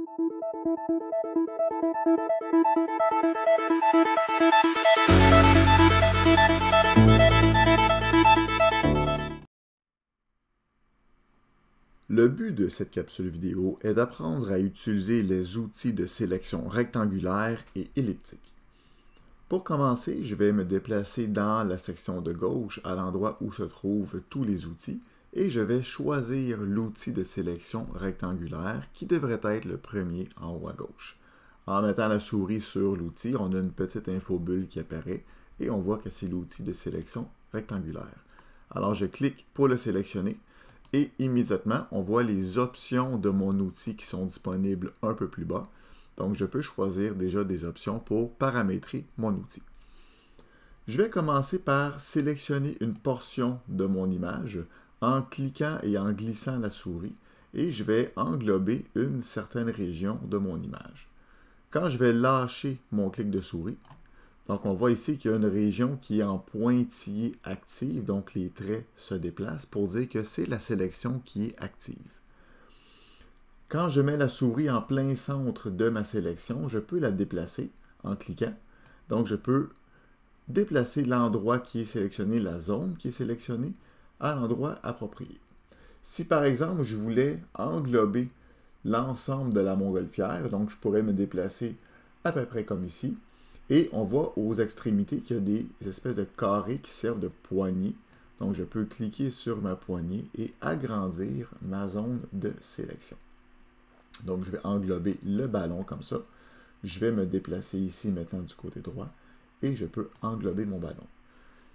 Le but de cette capsule vidéo est d'apprendre à utiliser les outils de sélection rectangulaire et elliptique. Pour commencer, je vais me déplacer dans la section de gauche à l'endroit où se trouvent tous les outils et je vais choisir l'outil de sélection rectangulaire qui devrait être le premier en haut à gauche. En mettant la souris sur l'outil, on a une petite infobulle qui apparaît et on voit que c'est l'outil de sélection rectangulaire. Alors je clique pour le sélectionner. Et immédiatement, on voit les options de mon outil qui sont disponibles un peu plus bas. Donc, je peux choisir déjà des options pour paramétrer mon outil. Je vais commencer par sélectionner une portion de mon image en cliquant et en glissant la souris et je vais englober une certaine région de mon image. Quand je vais lâcher mon clic de souris, donc, on voit ici qu'il y a une région qui est en pointillé active, donc les traits se déplacent pour dire que c'est la sélection qui est active. Quand je mets la souris en plein centre de ma sélection, je peux la déplacer en cliquant. Donc, je peux déplacer l'endroit qui est sélectionné, la zone qui est sélectionnée, à l'endroit approprié. Si par exemple, je voulais englober l'ensemble de la montgolfière, donc je pourrais me déplacer à peu près comme ici. Et on voit aux extrémités qu'il y a des espèces de carrés qui servent de poignées. Donc, je peux cliquer sur ma poignée et agrandir ma zone de sélection. Donc, je vais englober le ballon comme ça. Je vais me déplacer ici maintenant du côté droit et je peux englober mon ballon.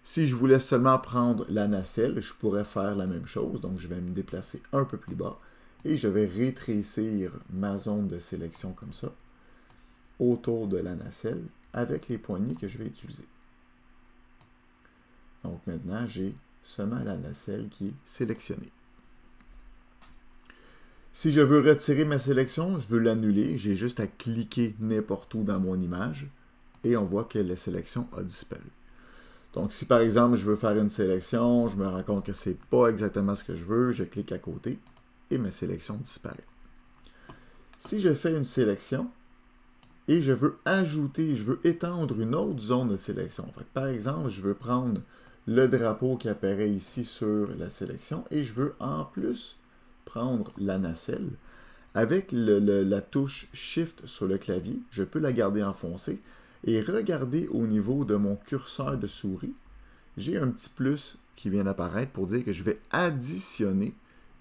Si je voulais seulement prendre la nacelle, je pourrais faire la même chose. Donc, je vais me déplacer un peu plus bas et je vais rétrécir ma zone de sélection comme ça autour de la nacelle avec les poignées que je vais utiliser. Donc maintenant, j'ai seulement la nacelle qui est sélectionnée. Si je veux retirer ma sélection, je veux l'annuler, j'ai juste à cliquer n'importe où dans mon image et on voit que la sélection a disparu. Donc si par exemple je veux faire une sélection, je me rends compte que ce n'est pas exactement ce que je veux, je clique à côté et ma sélection disparaît. Si je fais une sélection, et je veux ajouter, je veux étendre une autre zone de sélection. Par exemple, je veux prendre le drapeau qui apparaît ici sur la sélection et je veux en plus prendre la nacelle. Avec la touche Shift sur le clavier, je peux la garder enfoncée et regarder au niveau de mon curseur de souris. J'ai un petit plus qui vient d'apparaître pour dire que je vais additionner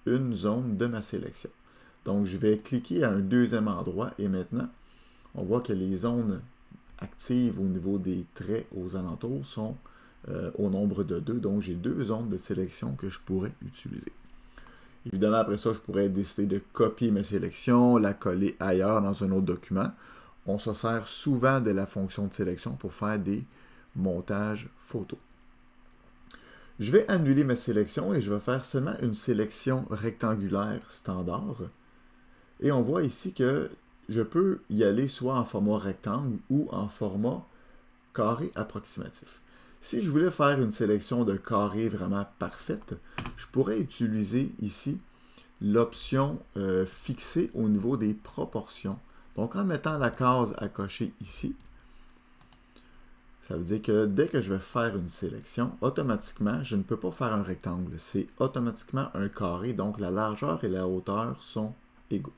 une zone de ma sélection. Donc, je vais cliquer à un deuxième endroit et maintenant, on voit que les zones actives au niveau des traits aux alentours sont au nombre de 2. Donc, j'ai 2 zones de sélection que je pourrais utiliser. Évidemment, après ça, je pourrais décider de copier ma sélection, la coller ailleurs dans un autre document. On se sert souvent de la fonction de sélection pour faire des montages photos. Je vais annuler ma sélection et je vais faire seulement une sélection rectangulaire standard. Et on voit ici que je peux y aller soit en format rectangle ou en format carré approximatif. Si je voulais faire une sélection de carré vraiment parfaite, je pourrais utiliser ici l'option fixée au niveau des proportions. Donc en mettant la case à cocher ici, ça veut dire que dès que je vais faire une sélection, automatiquement, je ne peux pas faire un rectangle. C'est automatiquement un carré, donc la largeur et la hauteur sont égaux.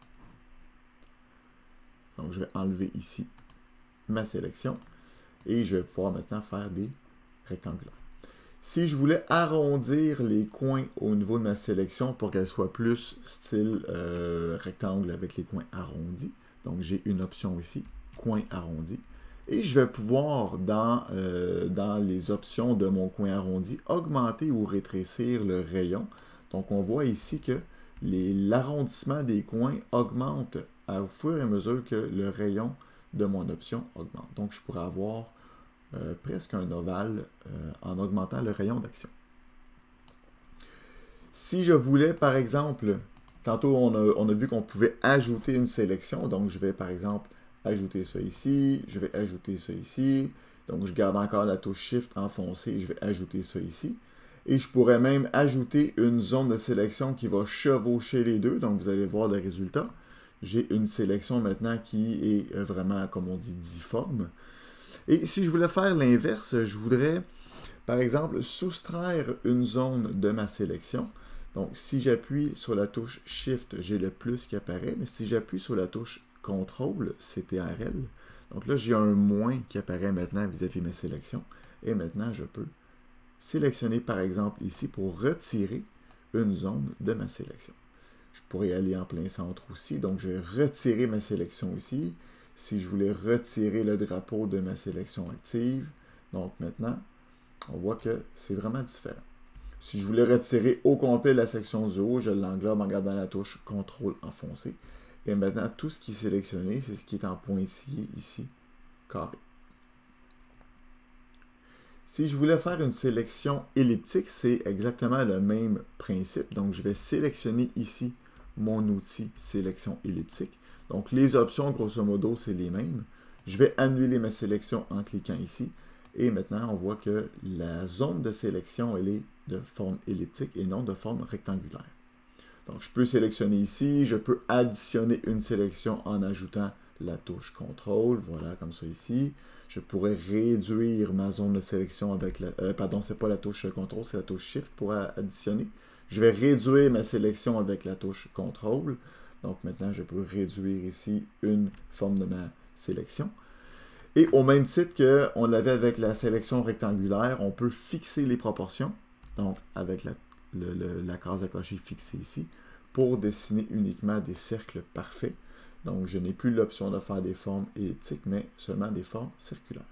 Donc, je vais enlever ici ma sélection et je vais pouvoir maintenant faire des rectangles. Si je voulais arrondir les coins au niveau de ma sélection pour qu'elle soit plus style rectangle avec les coins arrondis, donc j'ai une option ici, coin arrondi, et je vais pouvoir dans les options de mon coin arrondi augmenter ou rétrécir le rayon. Donc, on voit ici que l'arrondissement des coins augmente au fur et à mesure que le rayon de mon option augmente. Donc, je pourrais avoir presque un ovale en augmentant le rayon d'action. Si je voulais, par exemple, tantôt on a vu qu'on pouvait ajouter une sélection, donc je vais par exemple ajouter ça ici, je vais ajouter ça ici, donc je garde encore la touche Shift enfoncée, je vais ajouter ça ici. Et je pourrais même ajouter une zone de sélection qui va chevaucher les deux, donc vous allez voir le résultat. j'ai une sélection maintenant qui est vraiment, comme on dit, difforme. Et si je voulais faire l'inverse, je voudrais, par exemple, soustraire une zone de ma sélection. Donc, si j'appuie sur la touche Shift, j'ai le plus qui apparaît, mais si j'appuie sur la touche CTRL, CTRL, donc là, j'ai un moins qui apparaît maintenant vis-à-vis de mes sélections. Et maintenant, je peux sélectionner, par exemple, ici, pour retirer une zone de ma sélection. Je pourrais aller en plein centre aussi, donc je vais retirer ma sélection ici. Si je voulais retirer le drapeau de ma sélection active, donc maintenant, on voit que c'est vraiment différent. Si je voulais retirer au complet la section du haut, je l'englobe en gardant la touche CTRL enfoncée. Et maintenant, tout ce qui est sélectionné, c'est ce qui est en pointillé ici, carré. Si je voulais faire une sélection elliptique, c'est exactement le même principe. Donc, je vais sélectionner ici mon outil sélection elliptique. Donc, les options, grosso modo, c'est les mêmes. Je vais annuler ma sélection en cliquant ici. Et maintenant, on voit que la zone de sélection, elle est de forme elliptique et non de forme rectangulaire. Donc, je peux sélectionner ici. Je peux additionner une sélection en ajoutant la touche CTRL. Voilà, comme ça ici. Je pourrais réduire ma zone de sélection avec la... pardon, c'est pas la touche CTRL, c'est la touche SHIFT pour additionner. Je vais réduire ma sélection avec la touche CTRL. Donc maintenant, je peux réduire ici une forme de ma sélection. Et au même titre qu'on l'avait avec la sélection rectangulaire, on peut fixer les proportions. Donc avec la case à cocher fixée ici, pour dessiner uniquement des cercles parfaits. Donc je n'ai plus l'option de faire des formes elliptiques, mais seulement des formes circulaires.